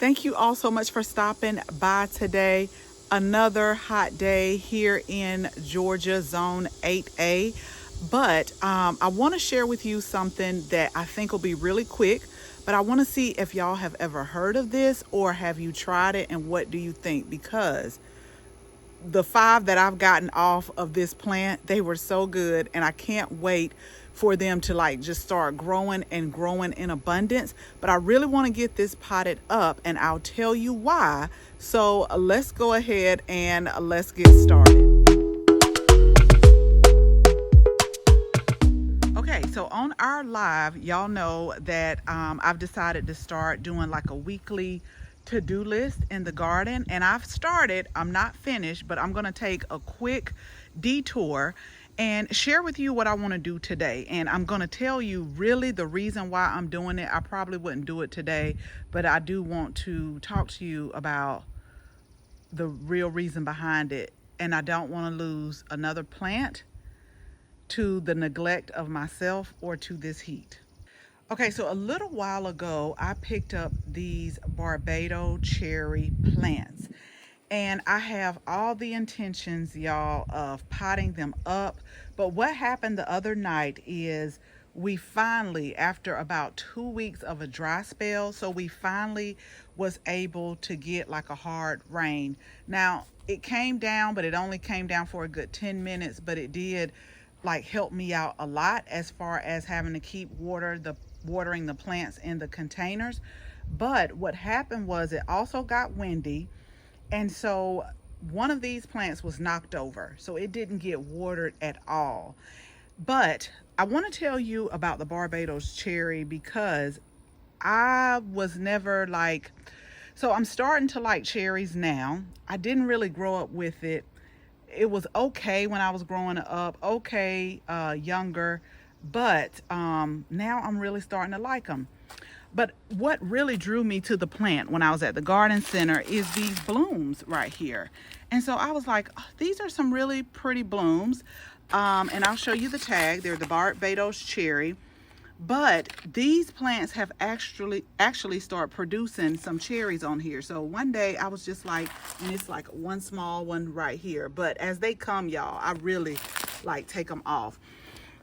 Thank you all so much for stopping by today. Another hot day here in Georgia, Zone 8A. But I want to share with you something that I think will be really quick. But I want to see if y'all have ever heard of this or have you tried it and what do you think? Because the 5 that I've gotten off of this plant, they were so good, and I can't wait for them to like just start growing and growing in abundance. But I really want to get this potted up, and I'll tell you why. So let's go ahead and let's get started. Okay, so on our live, y'all know that I've decided to start doing like a weekly to-do list in the garden, and I've started. I'm not finished, but I'm going to take a quick detour and share with you what I want to do today. And I'm going to tell you really the reason why I'm doing it. I probably wouldn't do it today, but I do want to talk to you about the real reason behind it. And I don't want to lose another plant to the neglect of myself or to this heat. Okay, so a little while ago, I picked up these Barbados Cherry plants. And I have all the intentions, y'all, of potting them up. But what happened the other night is we finally, after about 2 weeks of a dry spell, so we finally was able to get like a hard rain. Now, it came down, but it only came down for a good 10 minutes, but it did like help me out a lot as far as having to keep watering the plants in the containers. But what happened was it also got windy, and so one of these plants was knocked over, so it didn't get watered at all. But I want to tell you about the Barbados Cherry because I was never like, so I'm starting to like cherries now. I didn't really grow up with it. It was okay when I was growing up, okay, younger, but now I'm really starting to like them. But what really drew me to the plant when I was at the garden center is these blooms right here. And so I was like, oh, these are some really pretty blooms. And I'll show you the tag. They're the Barbados Cherry. But these plants have actually started producing some cherries on here. So one day I was just like, and it's like one small one right here. But as they come, y'all, I really like take them off.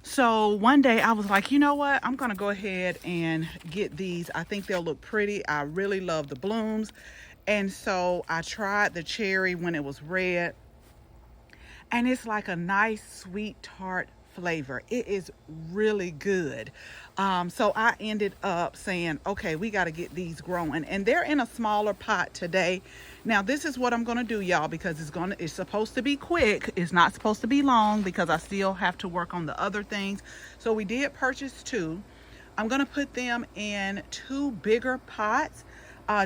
So one day I was like, you know what? I'm going to go ahead and get these. I think they'll look pretty. I really love the blooms. And so I tried the cherry when it was red. And it's like a nice sweet tart flavor. It is really good. So I ended up saying, okay, we got to get these growing, and they're in a smaller pot today. Now this is what I'm going to do, y'all, because it's supposed to be quick. It's not supposed to be long because I still have to work on the other things. So we did purchase 2. I'm going to put them in 2 bigger pots.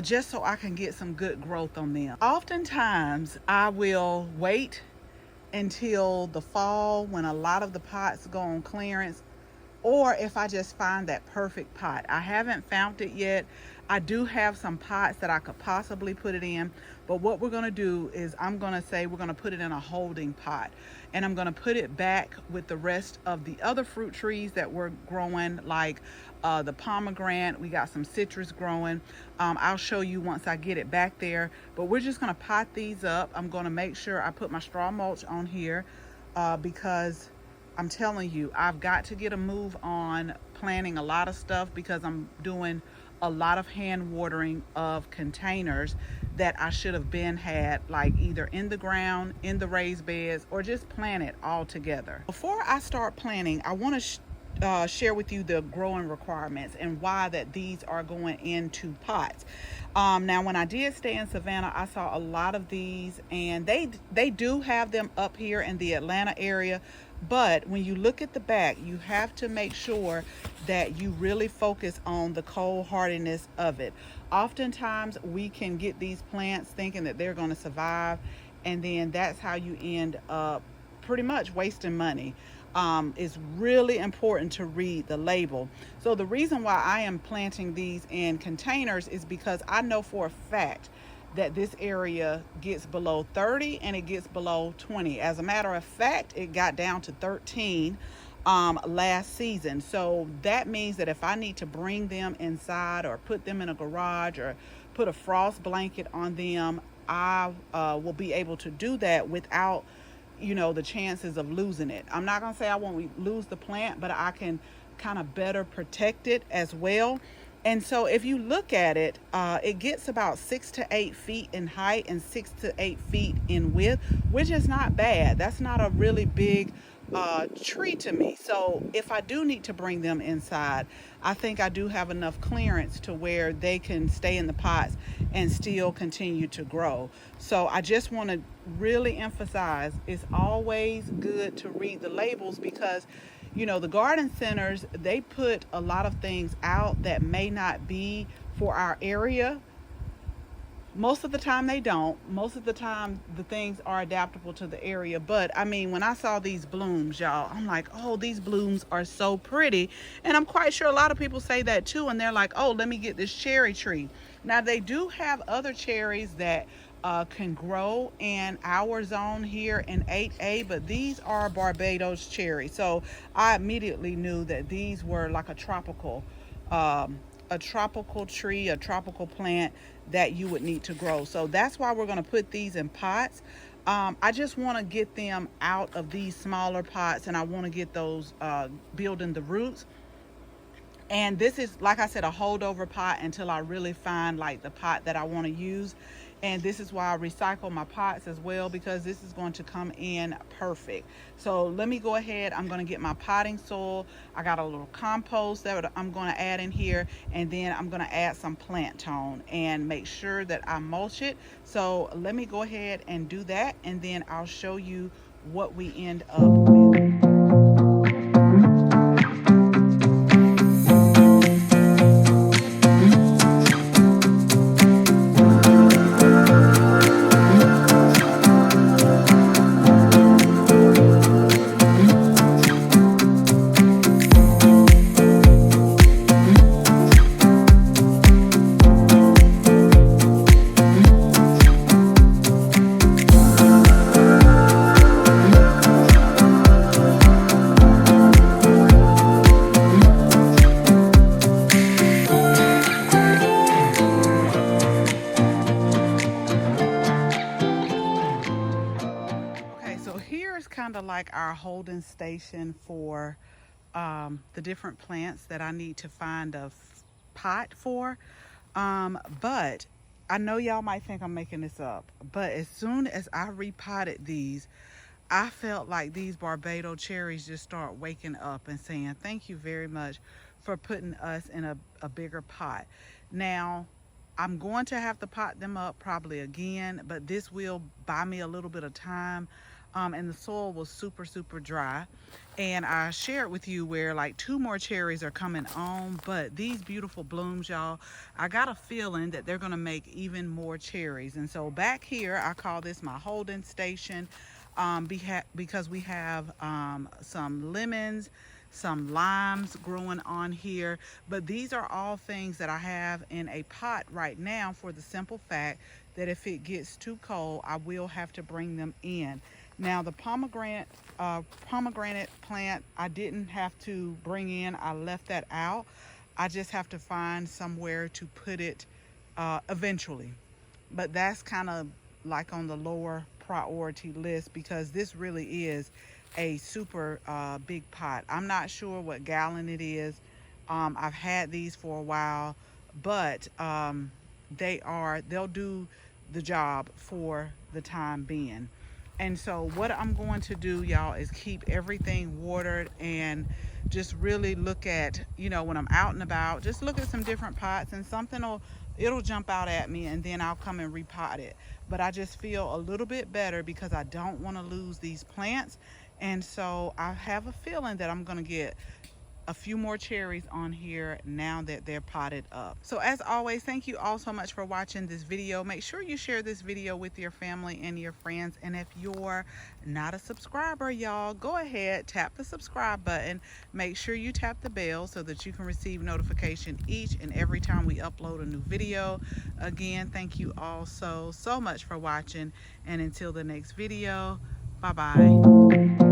Just so I can get some good growth on them. Oftentimes I will wait until the fall when a lot of the pots go on clearance, or if I just find that perfect pot. I haven't found it yet. I do have some pots that I could possibly put it in, but what we're going to do is I'm going to say we're going to put it in a holding pot, and I'm going to put it back with the rest of the other fruit trees that we're growing, like the pomegranate. We got some citrus growing. I'll show you once I get it back there, but we're just going to pot these up. I'm going to make sure I put my straw mulch on here because I'm telling you, I've got to get a move on planting a lot of stuff because I'm doing a lot of hand watering of containers that I should have had like either in the ground, in the raised beds, or just planted all together. Before I start planting, I want to share with you the growing requirements and why that these are going into pots. Now when I did stay in Savannah, I saw a lot of these, and they do have them up here in the Atlanta area. But when you look at the back, you have to make sure that you really focus on the cold hardiness of it. Oftentimes we can get these plants thinking that they're going to survive, and then that's how you end up pretty much wasting money. It's really important to read the label. So the reason why I am planting these in containers is because I know for a fact that this area gets below 30 and it gets below 20. As a matter of fact, it got down to 13 last season. So that means that if I need to bring them inside or put them in a garage or put a frost blanket on them, I will be able to do that without, the chances of losing it. I'm not going to say I won't lose the plant, but I can kind of better protect it as well. And so if you look at it, it gets about 6 to 8 feet in height and 6 to 8 feet in width, which is not bad. That's not a really big tree to me. So if I do need to bring them inside, I think I do have enough clearance to where they can stay in the pots and still continue to grow. So I just want to really emphasize, it's always good to read the labels, because the garden centers, they put a lot of things out that may not be for our area. Most of the time they don't. Most of the time the things are adaptable to the area. But I mean, when I saw these blooms, y'all, I'm like, oh, these blooms are so pretty. And I'm quite sure a lot of people say that too. And they're like, oh, let me get this cherry tree. Now, they do have other cherries that can grow in our zone here in 8A, but these are Barbados cherry. So I immediately knew that these were like a tropical tree, a tropical plant that you would need to grow. So that's why we're going to put these in pots. I just want to get them out of these smaller pots, and I want to get those building the roots. And this is, like I said, a holdover pot until I really find like the pot that I want to use. And this is why I recycle my pots as well, because this is going to come in perfect. So let me go ahead. I'm going to get my potting soil. I got a little compost that I'm going to add in here. And then I'm going to add some plant tone and make sure that I mulch it. So let me go ahead and do that. And then I'll show you what we end up with. Kind of like our holding station for the different plants that I need to find a pot for. But I know y'all might think I'm making this up, but as soon as I repotted these, I felt like these Barbados cherries just start waking up and saying, thank you very much for putting us in a bigger pot. Now, I'm going to have to pot them up probably again, but this will buy me a little bit of time. And the soil was super dry, and I shared with you where like 2 more cherries are coming on. But these beautiful blooms, y'all, I got a feeling that they're gonna make even more cherries. And so back here, I call this my holding station, because we have some lemons, some limes growing on here. But these are all things that I have in a pot right now, for the simple fact that if it gets too cold, I will have to bring them in. Now, the pomegranate plant, I didn't have to bring in. I left that out. I just have to find somewhere to put it eventually. But that's kind of like on the lower priority list, because this really is a super big pot. I'm not sure what gallon it is. I've had these for a while, but they'll do the job for the time being. And so what I'm going to do, y'all, is keep everything watered and just really look at, when I'm out and about, just look at some different pots, and it'll jump out at me, and then I'll come and repot it. But I just feel a little bit better because I don't want to lose these plants. And so I have a feeling that I'm going to get a few more cherries on here now that they're potted up. So as always, thank you all so much for watching this video. Make sure you share this video with your family and your friends. And if you're not a subscriber, y'all, go ahead, tap the subscribe button. Make sure you tap the bell so that you can receive notification each and every time we upload a new video. Again, thank you all so much for watching. And until the next video, bye-bye.